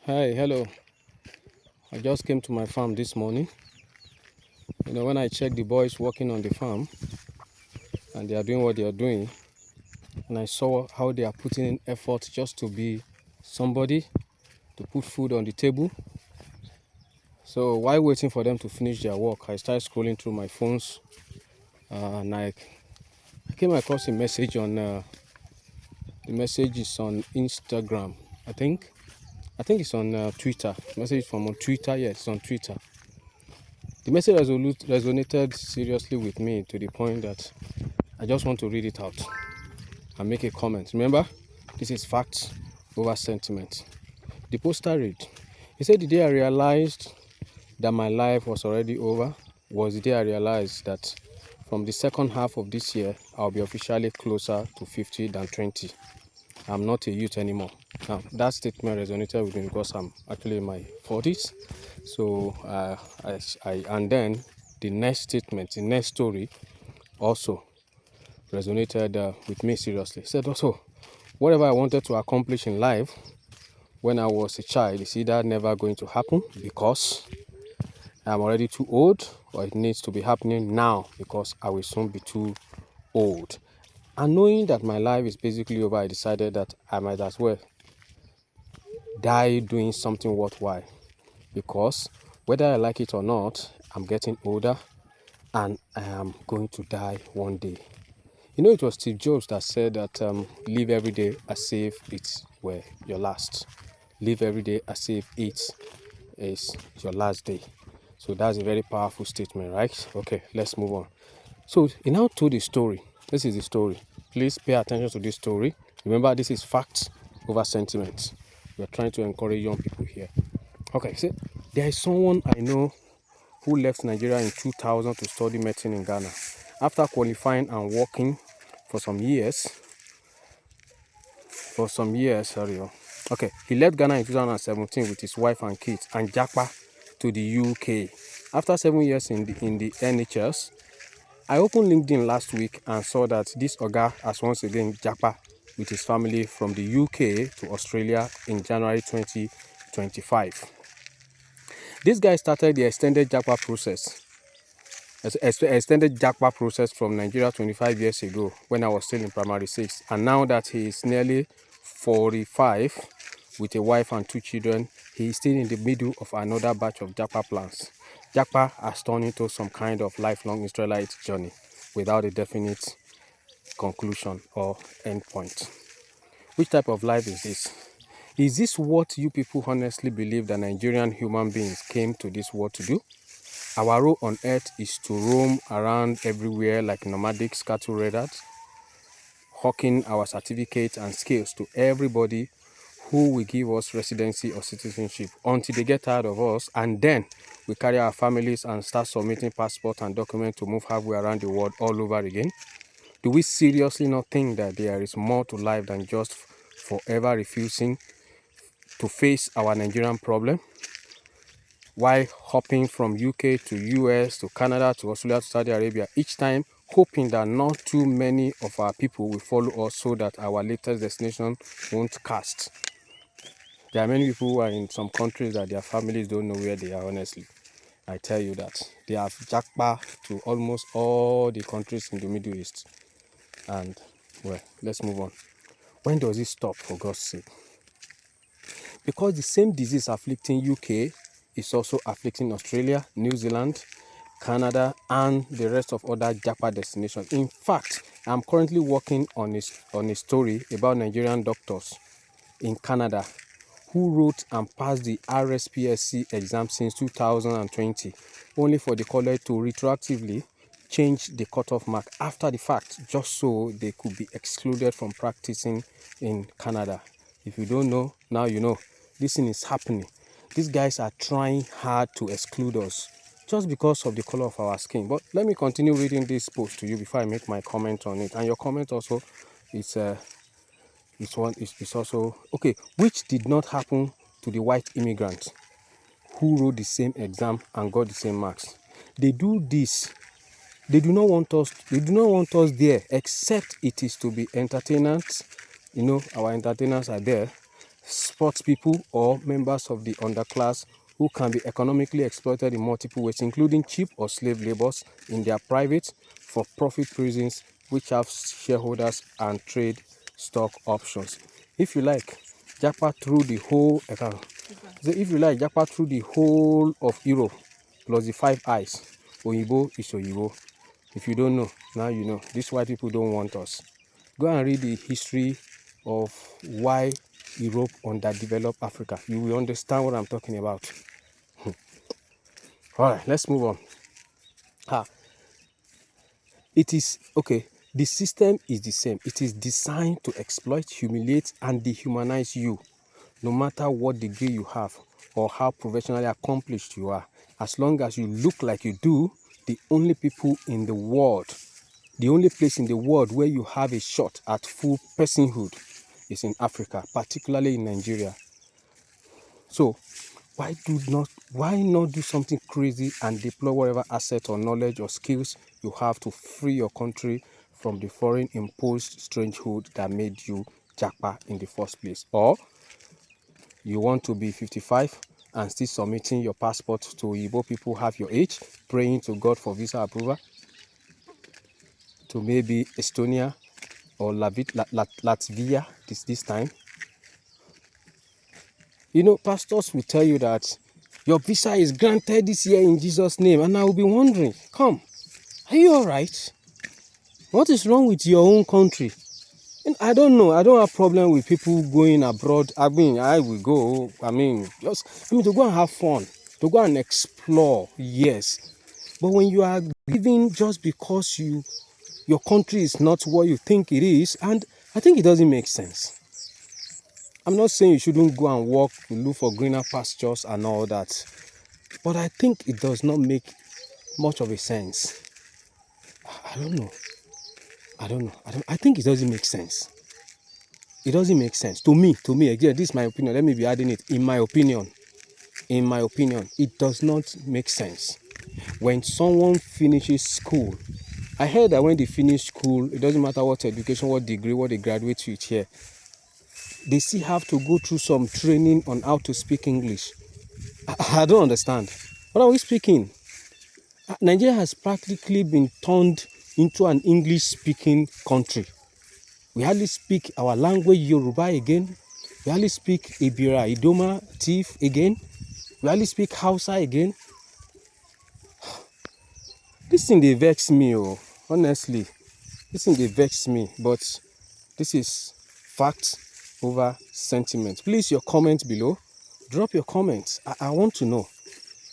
Hi, hello. I just came to my farm this morning. When I checked the boys working on the farm and they are doing what they are doing, and I saw how they are putting in effort just to be somebody, to put food on the table. So while waiting for them to finish their work, I started scrolling through my phones and I came across a message on the message is on Instagram. I think it's on Twitter. Message from on Twitter. Yes, it's on Twitter. The message resonated seriously with me to the point that I just want to read it out and make a comment. Remember, this is facts over sentiment. The poster read, he said, the day I realized that my life was already over was the day I realized that from the second half of this year, I'll be officially closer to 50 than 20. I'm not a youth anymore. Now, that statement resonated with me because I'm actually in my 40s. So, and then the next statement, the next story also resonated with me seriously. Said also, whatever I wanted to accomplish in life when I was a child is either never going to happen because I'm already too old, or it needs to be happening now because I will soon be too old. And knowing that my life is basically over, I decided that I might as well die doing something worthwhile, because whether I like it or not, I'm getting older and I am going to die one day. It was Steve Jobs that said that live every day as if it were your last. Live every day as if it is your last day. So that's a very powerful statement, right? Okay, let's move on. So he now told a story. This is the story. Please pay attention to this story. Remember, this is facts over sentiment. We are trying to encourage young people here. Okay, so there is someone I know who left Nigeria in 2000 to study medicine in Ghana. After qualifying and working for some years, he left Ghana in 2017 with his wife and kids and Japa to the UK. After 7 years in the NHS, I opened LinkedIn last week and saw that this Oga has once again Japa with his family from the UK to Australia in January 2025. This guy started the extended Japa process from Nigeria 25 years ago when I was still in primary 6, and now that he is nearly 45 with a wife and 2 children, he is still in the middle of another batch of Japa plans. Japa has turned into some kind of lifelong Israelite journey without a definite conclusion or endpoint. Which type of life is this? Is this what you people honestly believe that Nigerian human beings came to this world to do? Our role on earth is to roam around everywhere like nomadic cattle raiders, hawking our certificates and skills to everybody who will give us residency or citizenship until they get tired of us, and then we carry our families and start submitting passports and documents to move halfway around the world all over again? Do we seriously not think that there is more to life than just forever refusing to face our Nigerian problem? While hopping from UK to US to Canada to Australia to Saudi Arabia, each time hoping that not too many of our people will follow us so that our latest destination won't cast. There are many people who are in some countries that their families don't know where they are, honestly. I tell you that. They have Japa to almost all the countries in the Middle East. And, well, let's move on. When does it stop, for God's sake? Because the same disease afflicting UK is also afflicting Australia, New Zealand, Canada, and the rest of other Japa destinations. In fact, I'm currently working on a story about Nigerian doctors in Canada who wrote and passed the RSPSC exam since 2020, only for the college to retroactively change the cutoff mark after the fact, just so they could be excluded from practicing in Canada. If you don't know, now you know. This thing is happening. These guys are trying hard to exclude us just because of the color of our skin. But let me continue reading this post to you before I make my comment on it. And your comment also is also okay, which did not happen to the white immigrants who wrote the same exam and got the same marks. They do this. They do not want us there, except it is to be entertainers. Our entertainers are there, sports people, or members of the underclass who can be economically exploited in multiple ways, including cheap or slave labors in their private for-profit prisons, which have shareholders and trade stock options. If you like, Japa through the whole if you like, Japa through the whole of Europe plus the 5 eyes. Oyibo is Oyibo. If you don't know, now you know. These white people don't want us. Go and read the history of why Europe underdeveloped Africa. You will understand what I'm talking about. All right, let's move on. It is okay. The system is the same. It is designed to exploit, humiliate, and dehumanize you, no matter what degree you have or how professionally accomplished you are. As long as you look like you do, the only people in the world, the only place in the world where you have a shot at full personhood is in Africa, particularly in Nigeria. So why not do something crazy and deploy whatever asset or knowledge or skills you have to free your country from the foreign imposed strangehood that made you Japa in the first place? Or you want to be 55 and still submitting your passport to Igbo people half your age, praying to God for visa approval to maybe Estonia or Latvia this time? You know, pastors will tell you that your visa is granted this year in Jesus' name, and I will be wondering, come, are you all right? What is wrong with your own country? And I don't know. I don't have problem with people going abroad. I mean, I will go. To go and have fun, to go and explore. Yes, but when you are living just because your country is not what you think it is, and I think it doesn't make sense. I'm not saying you shouldn't go and walk to look for greener pastures and all that, but I think it does not make much of a sense. I don't know. I think it doesn't make sense. It doesn't make sense to me. Again, this is my opinion. Let me be adding it. In my opinion, it does not make sense. When someone finishes school, I heard that when they finish school, it doesn't matter what education, what degree, what they graduate with here, they still have to go through some training on how to speak English. I don't understand. What are we speaking? Nigeria has practically been turned into an English-speaking country. We hardly speak our language, Yoruba, again. We hardly speak Ibira, Idoma, Tiv again. We hardly speak Hausa again. This thing, they vex me, honestly. This thing, they vex me. But this is fact over sentiment. Please, your comments below. Drop your comments. I want to know.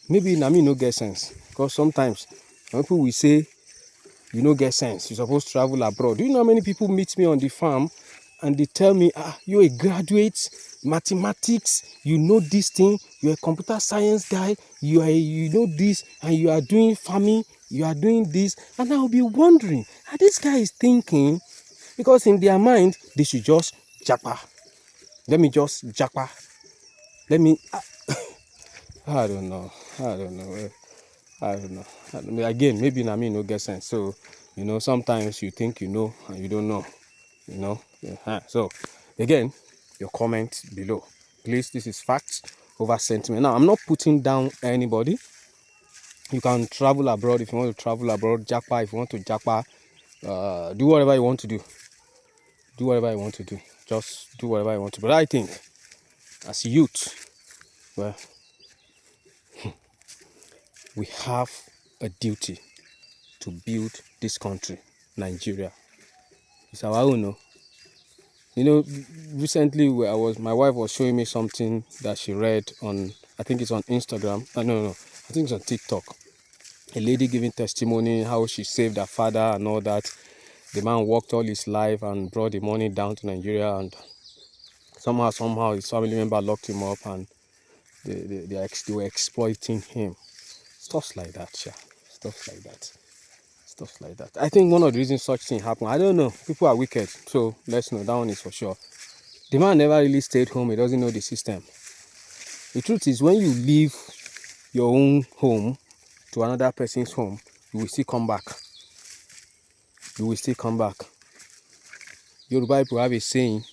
Maybe Nami no get sense. Because sometimes when people will say, you no get sense, you're supposed to travel abroad. Do you know how many people meet me on the farm and they tell me, you're a graduate, mathematics, you know this thing, you're a computer science guy, you know this, and you are doing farming, you are doing this. And I'll be wondering, how this guy is thinking, because in their mind, they should just Japa. Let me just Japa. Let me, I don't know. Again, maybe Nami no get sense. So, sometimes you think you know and you don't know. Yeah. So, again, your comment below. Please, this is facts over sentiment. Now, I'm not putting down anybody. You can travel abroad if you want to travel abroad. Japa if you want to Japa. Do whatever you want to do. Do whatever you want to do. Just do whatever you want to. But I think, as youth, well, we have a duty to build this country, Nigeria. It's our own. Recently my wife was showing me something that she read on, I think it's on Instagram. No, I think it's on TikTok. A lady giving testimony how she saved her father and all that. The man worked all his life and brought the money down to Nigeria, and somehow his family member locked him up, and they were exploiting him. Stuff like that. I think one of the reasons such thing happened, I don't know, people are wicked, so let's know, that one is for sure. The man never really stayed home. He doesn't know the system. The truth is, when you leave your own home to another person's home, you will still come back. Yoruba people have a saying,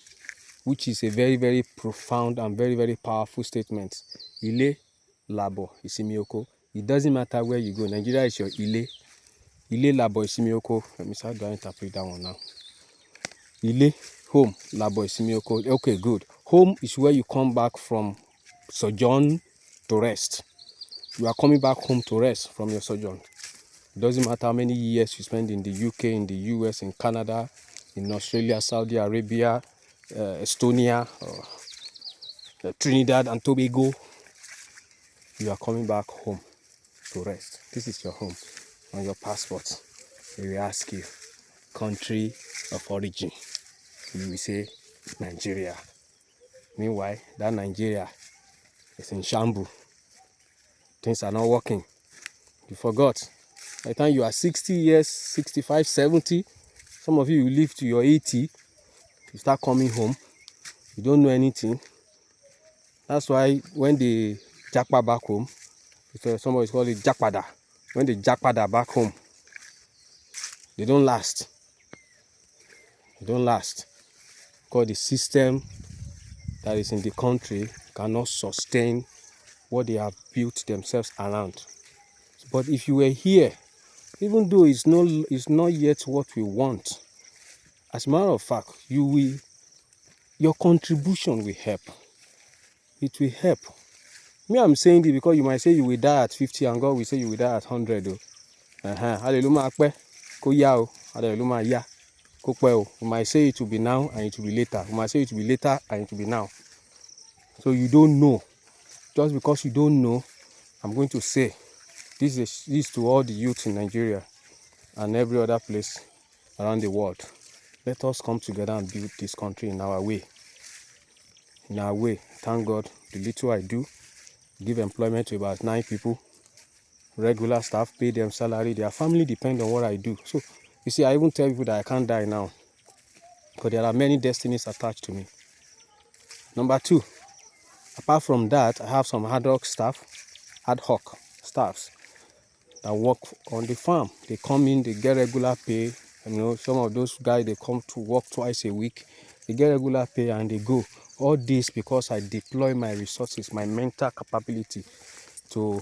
which is a very, very profound and very, very powerful statement. Ile, labo, isimioko. It doesn't matter where you go. Nigeria is your Ile. Ile, labo, isimioko. Let me see, how do I interpret that one now? Ile, home, labo, isimioko. Okay, good. Home is where you come back from sojourn to rest. You are coming back home to rest from your sojourn. It doesn't matter how many years you spend in the UK, in the US, in Canada, in Australia, Saudi Arabia, Estonia, Trinidad and Tobago. You are coming back home to rest. This is your home. On your passport, they will ask you, country of origin. You will say, Nigeria. Meanwhile, that Nigeria is in shambles. Things are not working. You forgot. By the time you are 60 years, 65, 70, some of you will live to your 80, you start coming home, you don't know anything. That's why when they Japa back home, somebody call it Japada. When they Japada back home, they don't last. They don't last. Because the system that is in the country cannot sustain what they have built themselves around. But if you were here, even though it's not yet what we want, as a matter of fact, your contribution will help. It will help. Me, I'm saying this because you might say you will die at 50 and God will say you will die at 100. Hallelujah. Hallelujah. You might say it will be now and it will be later. You might say it will be later and it will be now. So you don't know. Just because you don't know, I'm going to say this is to all the youth in Nigeria and every other place around the world. Let us come together and build this country in our way. In our way. Thank God, the little I do, give employment to about 9 people, regular staff, pay them salary. Their family depend on what I do. So, you see, I even tell people that I can't die now because there are many destinies attached to me. Number 2, apart from that, I have some ad hoc staffs that work on the farm. They come in, they get regular pay. Some of those guys, they come to work twice a week. They get regular pay and they go. All this because I deploy my resources, my mental capability to,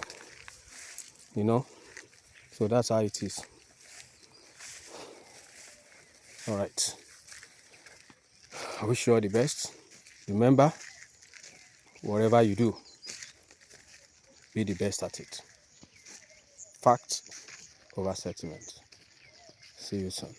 so that's how it is. All right. I wish you all the best. Remember, whatever you do, be the best at it. Fact over sentiment. See you soon.